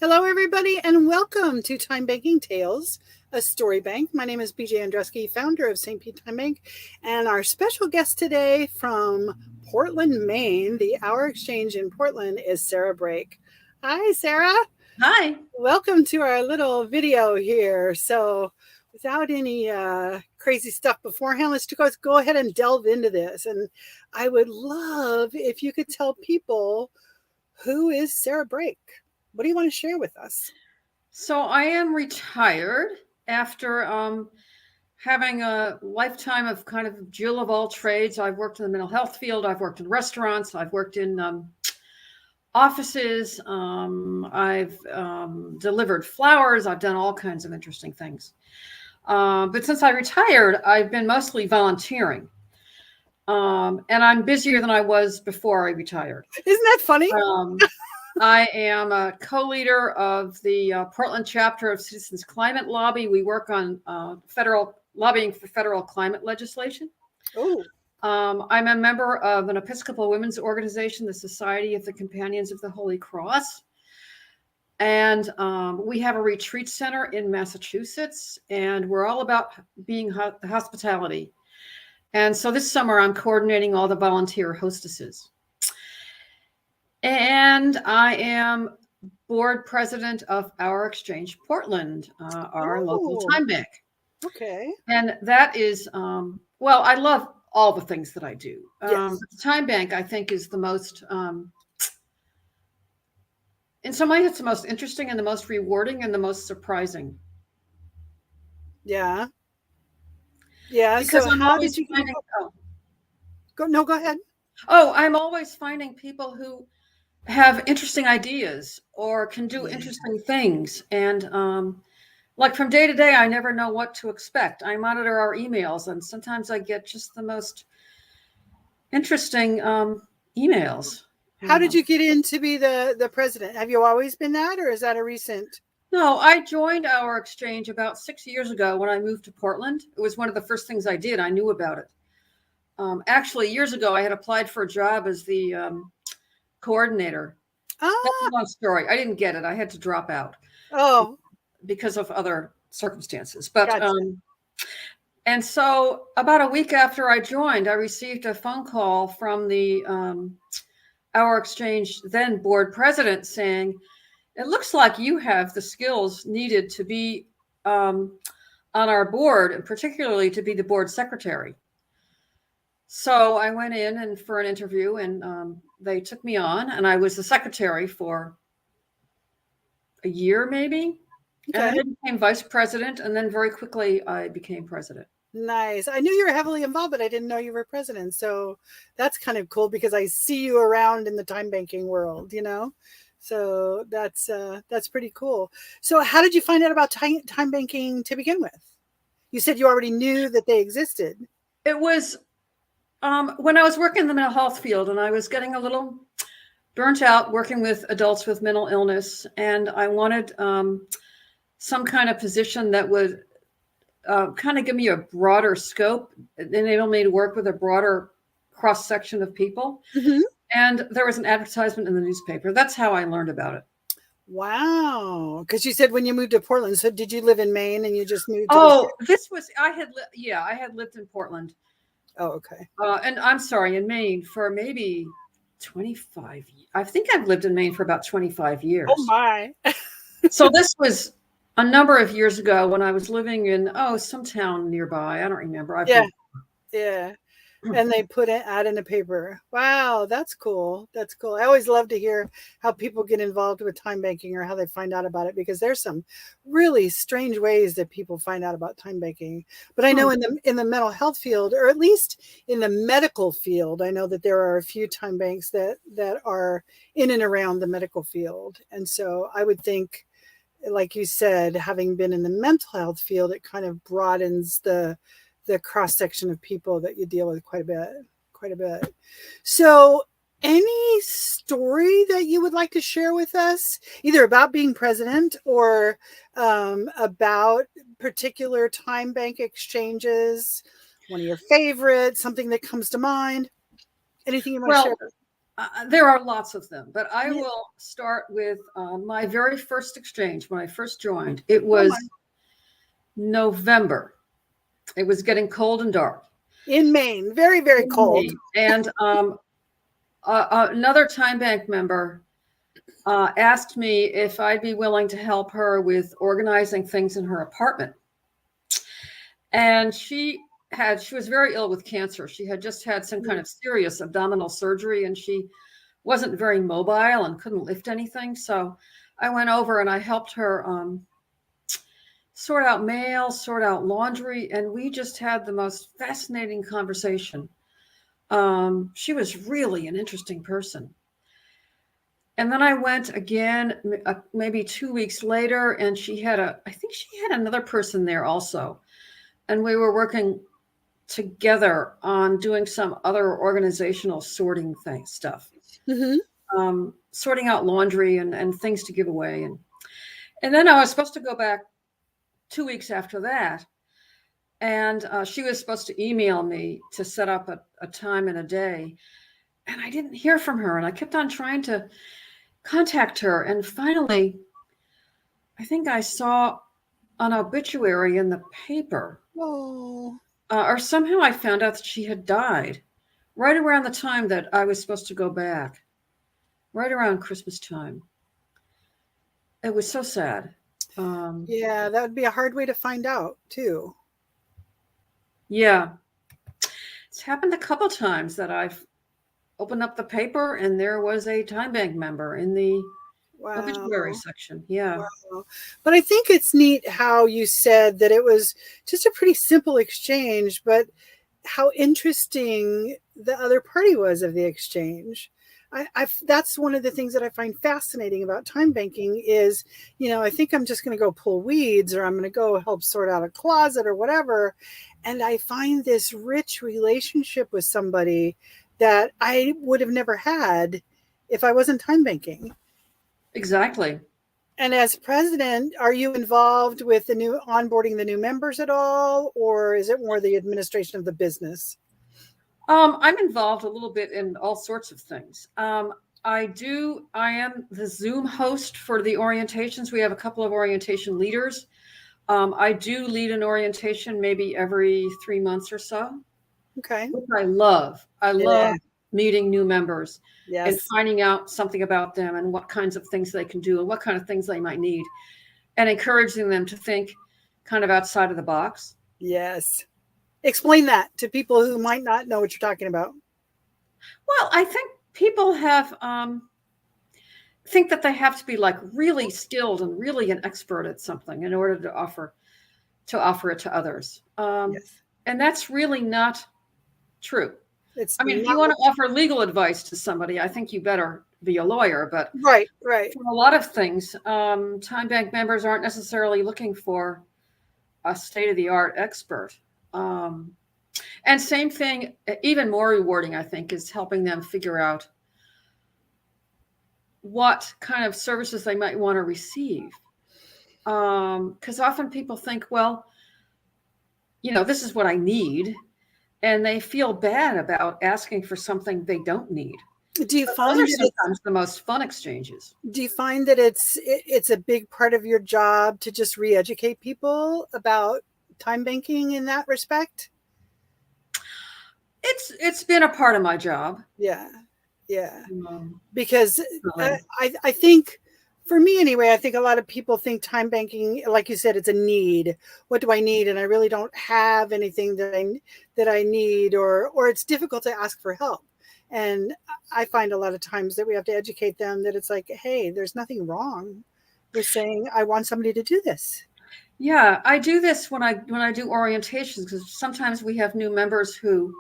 Hello, everybody, and welcome to Time Banking Tales, a Storybank. My name is BJ Andryusky, founder of St. Pete Timebank, and our special guest today from Portland, Maine, the Hour Exchange in Portland, is Sara Braik. Hi, Sara. Hi. Welcome to our little video here. So, without any crazy stuff beforehand, let's go ahead and delve into this. And I would love if you could tell people, who is Sara Braik? What do you want to share with us? So I am retired after having a lifetime of kind of Jill of all trades. I've worked in the mental health field. I've worked in restaurants. I've worked in offices. I've delivered flowers. I've done all kinds of interesting things. But since I retired, I've been mostly volunteering. And I'm busier than I was before I retired. Isn't that funny? I am a co-leader of the Portland chapter of Citizens Climate Lobby. We work on federal lobbying for federal climate legislation. Oh. I'm a member of an Episcopal women's organization, the Society of the Companions of the Holy Cross. And we have a retreat center in Massachusetts, and we're all about being hospitality. And so this summer, I'm coordinating all the volunteer hostesses. And I am board president of Hour Exchange Portland, our local Timebank. Okay. And that is, well, I love all the things that I do. Yes. Timebank, I think, is the most, in some ways, it's the most interesting and the most rewarding and the most surprising. Yeah. Yeah. Because so I'm how always did you finding, go ahead. Oh, I'm always finding people who have interesting ideas or can do interesting things. And like from day to day, I never know what to expect. I monitor our emails, and sometimes I get just the most interesting emails. How did you get in to be the president? Have you always been that, or is that a recent? No, I joined Hour Exchange about 6 years ago when I moved to Portland. It was one of the first things I did. I knew about it. Actually, years ago, I had applied for a job as the coordinator. That's a long story. I didn't get it. I had to drop out. Oh, because of other circumstances. But gotcha. And so about a week after I joined, I received a phone call from the Hour Exchange then board president saying, "It looks like you have the skills needed to be on our board, and particularly to be the board secretary." So I went in and for an interview, and they took me on, and I was the secretary for a year, maybe. Okay. And then I became vice president, and then very quickly I became president. Nice. I knew you were heavily involved, but I didn't know you were president. So that's kind of cool because I see you around in the time banking world, you know? So that's pretty cool. So how did you find out about time banking to begin with? You said you already knew that they existed. It was when I was working in the mental health field, and I was getting a little burnt out working with adults with mental illness, and I wanted some kind of position that would kind of give me a broader scope, enable me to work with a broader cross section of people. Mm-hmm. And there was an advertisement in the newspaper. That's how I learned about it. Wow. Because you said when you moved to Portland, so did you live in Maine and you just moved to I had lived in Portland. Oh, okay. And I'm sorry, in Maine for maybe 25 years. I think I've lived in Maine for about 25 years. Oh my. So this was a number of years ago when I was living in some town nearby. I don't remember. Yeah. And they put an ad in the paper. Wow, that's cool. That's cool. I always love to hear how people get involved with time banking or how they find out about it, because there's some really strange ways that people find out about time banking. But I know in the mental health field, or at least in the medical field, I know that there are a few time banks that are in and around the medical field. And so I would think, like you said, having been in the mental health field, it kind of broadens the cross-section of people that you deal with quite a bit. So any story that you would like to share with us, either about being president or about particular time bank exchanges, one of your favorites, something that comes to mind, anything you want to share? There are lots of them, but I Yeah. will start with my very first exchange when I first joined. It Oh my. was November. It was getting cold and dark In Maine, very, very in cold. Maine. And another Time Bank member asked me if I'd be willing to help her with organizing things in her apartment. And she was very ill with cancer. She had just had some kind of serious abdominal surgery, and she wasn't very mobile and couldn't lift anything. So I went over and I helped her sort out mail, sort out laundry, and we just had the most fascinating conversation. She was really an interesting person. And then I went again, maybe 2 weeks later, and I think she had another person there also. And we were working together on doing some other organizational sorting stuff, sorting out laundry and things to give away. And then I was supposed to go back 2 weeks after that. And she was supposed to email me to set up a time and a day. And I didn't hear from her. And I kept on trying to contact her. And finally, I think I saw an obituary in the paper. Oh. Or somehow I found out that she had died right around the time that I was supposed to go back, right around Christmas time. It was so sad. Yeah, that would be a hard way to find out, too. Yeah. It's happened a couple times that I've opened up the paper and there was a Timebank member in the obituary Wow. section. Yeah. Wow. But I think it's neat how you said that it was just a pretty simple exchange, but how interesting the other party was of the exchange. That's one of the things that I find fascinating about time banking is, I think I'm just going to go pull weeds or I'm going to go help sort out a closet or whatever. And I find this rich relationship with somebody that I would have never had if I wasn't time banking. Exactly. And as president, are you involved with the new onboarding the new members at all, or is it more the administration of the business? I'm involved a little bit in all sorts of things. I am the Zoom host for the orientations. We have a couple of orientation leaders. I do lead an orientation maybe every 3 months or so, Okay. which I love. I love Yeah. meeting new members and Yes. finding out something about them and what kinds of things they can do and what kind of things they might need, and encouraging them to think kind of outside of the box. Yes. Explain that to people who might not know what you're talking about. Well, I think people have think that they have to be like really skilled and really an expert at something in order to offer it to others. Yes. And that's really not true. It's I mean, if you not want to offer legal advice to somebody, I think you better be a lawyer. But right. Right. for a lot of things, Time Bank members aren't necessarily looking for a state-of-the-art expert. And same thing, even more rewarding, I think, is helping them figure out what kind of services they might want to receive. Because often people think, well, this is what I need. And they feel bad about asking for something they don't need. Do you But find those are that sometimes the most fun exchanges. it's a big part of your job to just re-educate people about time banking in that respect? It's been a part of my job. Yeah. Yeah. Um, Because really. I think, for me anyway, I think a lot of people think time banking, like you said, it's a need. What do I need? And I really don't have anything that I need, or it's difficult to ask for help. And I find a lot of times that we have to educate them that it's like, hey, there's nothing wrong with saying I want somebody to do this. Yeah, I do this when I do orientations, because sometimes we have new members who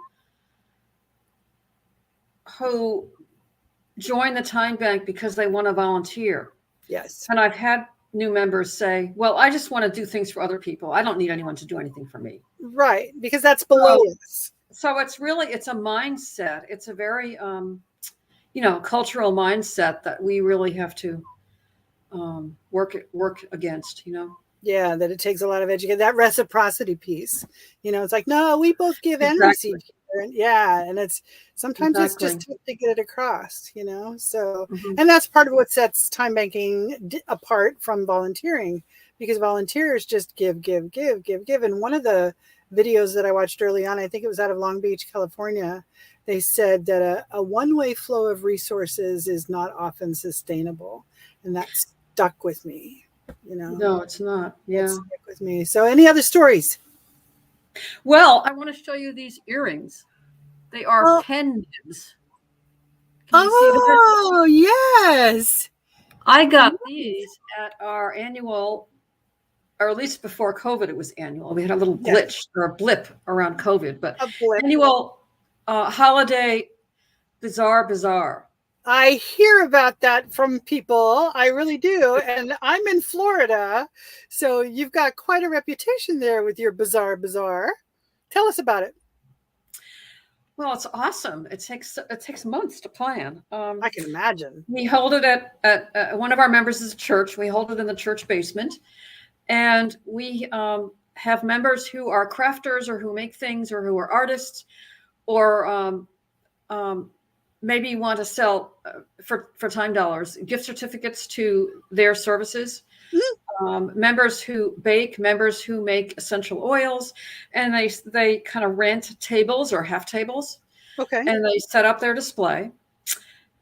join the Time Bank because they want to volunteer. Yes. And I've had new members say, well, I just want to do things for other people. I don't need anyone to do anything for me. Right. Because that's below us. So it's a mindset. It's a very, cultural mindset that we really have to work against, Yeah, that it takes a lot of education. That reciprocity piece. It's like, no, we both give and Exactly. receive here. Yeah, and it's sometimes it's Exactly. just tough to get it across, So, Mhm. and that's part of what sets time banking apart from volunteering, because volunteers just give, give, give, give, give. And one of the videos that I watched early on, I think it was out of Long Beach, California, they said that a one-way flow of resources is not often sustainable, and that stuck with me. No, it's not. That Yeah. stuck with me. So, any other stories? Well, I want to show you these earrings. They are Oh, pen nibs. Can you see that? oh, yes. I got these at our annual, or at least before COVID, it was annual. We had a little Yes, glitch or a blip around COVID, but a blip. annual holiday bazaar. I hear about that from people. I really do. And I'm in Florida. So you've got quite a reputation there with your bazaar. Tell us about it. Well, it's awesome. It takes months to plan. I can imagine. We hold it at one of our members is a church. We hold it in the church basement, and we have members who are crafters or who make things or who are artists or maybe you want to sell for time dollars gift certificates to their services. Members who bake, members who make essential oils, and they kind of rent tables or half tables, Okay. and they set up their display.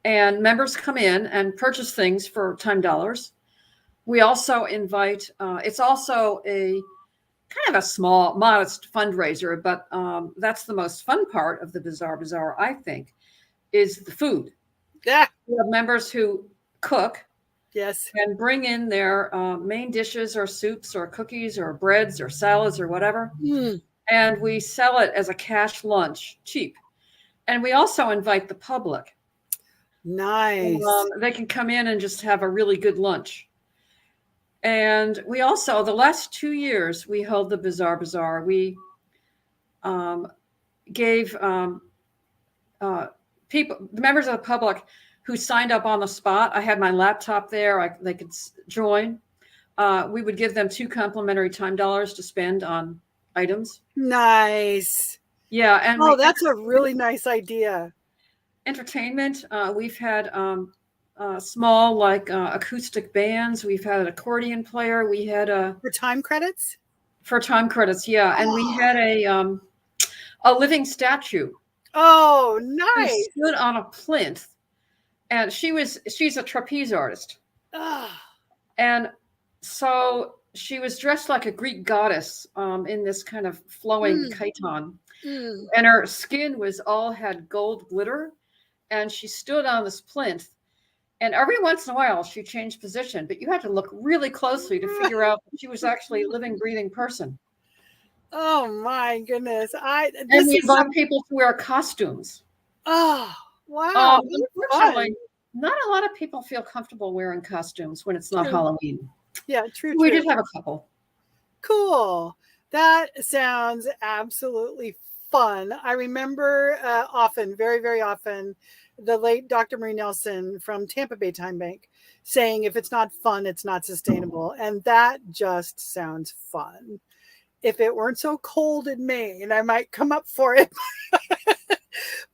And members come in and purchase things for time dollars. We also invite. It's also a kind of a small, modest fundraiser, but that's the most fun part of the bazaar. I think is the food. Yeah. We have members who cook Yes. and bring in their main dishes or soups or cookies or breads or salads or whatever. Mm, And we sell it as a cash lunch, cheap. And we also invite the public. nice. They can come in and just have a really good lunch. And we also, the last 2 years, we held the bazaar. We gave people, members of the public who signed up on the spot. I had my laptop there. They could join. We would give them 2 complimentary time dollars to spend on items. Nice. Yeah, and Oh, that's a really nice idea. entertainment. We've had small, like acoustic bands. We've had an accordion player. We had For time credits? for time credits, yeah, and we had a living statue Oh, who nice. stood on a plinth, and she's a trapeze artist, Oh, and so she was dressed like a Greek goddess in this kind of flowing mm, chiton, mm. and her skin was all had gold glitter, and she stood on this plinth. And every once in a while, she changed position, but you had to look really closely to figure out that she was actually a living, breathing person. Oh my goodness. And This we is invite some, people to wear costumes. oh, wow. That's fun. Unfortunately, not a lot of people feel comfortable wearing costumes when it's not True. Halloween. Yeah, true, We true. did have a couple. Cool. That sounds absolutely fun. I remember often, very, very often, the late Dr. Marie Nelson from Tampa Bay Timebank saying, if it's not fun, it's not sustainable. And that just sounds fun. If it weren't so cold in Maine, I might come up for it.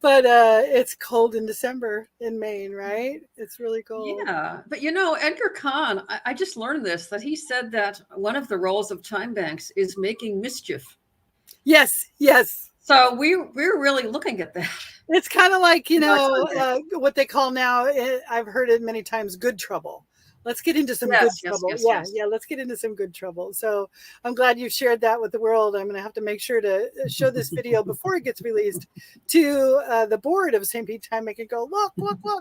But it's cold in December in Maine, right? It's really cold. Yeah, but Edgar Kahn, I just learned this, that he said that one of the roles of time banks is making mischief. Yes, yes. So we're really looking at that. It's kind of like, Yes, what they call now, I've heard it many times, good trouble. Let's get into some good yes, trouble. Yeah, yes. yeah, let's get into some good trouble. So I'm glad you've shared that with the world. I'm going to have to make sure to show this video before it gets released to the board of St. Pete Time and go, look,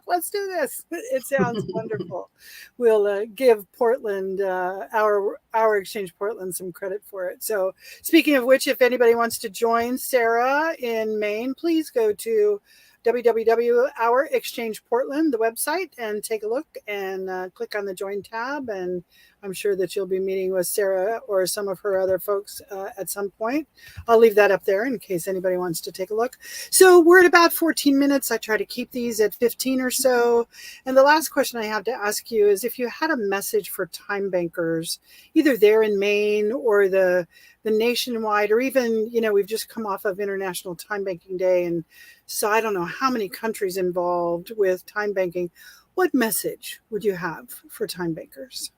let's do this. It sounds wonderful. We'll give Portland, our Exchange Portland, some credit for it. So speaking of which, if anybody wants to join Sara in Maine, please go to www.Our Exchange Portland, the website, and take a look and click on the join tab. And I'm sure that you'll be meeting with Sara or some of her other folks at some point. I'll leave that up there in case anybody wants to take a look. So we're at about 14 minutes. I try to keep these at 15 or so. And the last question I have to ask you is if you had a message for time bankers, either there in Maine or the nationwide, or even, we've just come off of International Time Banking Day. And so I don't know how many countries involved with time banking. What message would you have for time bankers?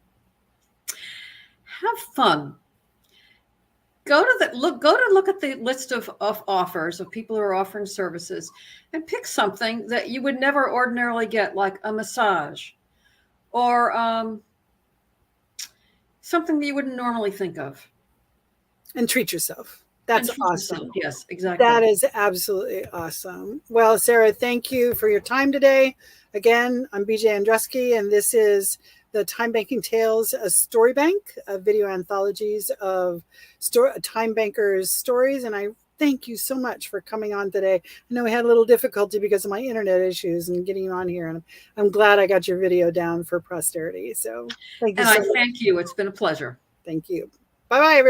Have fun. Go to look at the list of offers of people who are offering services and pick something that you would never ordinarily get, like a massage or something that you wouldn't normally think of. And treat yourself. That's awesome. Yes, exactly. That is absolutely awesome. Well, Sara, thank you for your time today. Again, I'm BJ Andryusky, and this is the Time Banking Tales, a Storybank, video anthologies of time bankers' stories. And I thank you so much for coming on today. I know we had a little difficulty because of my internet issues and getting you on here, and I'm glad I got your video down for posterity. So thank you. And I thank you. It's been a pleasure. Thank you. Bye-bye, everybody.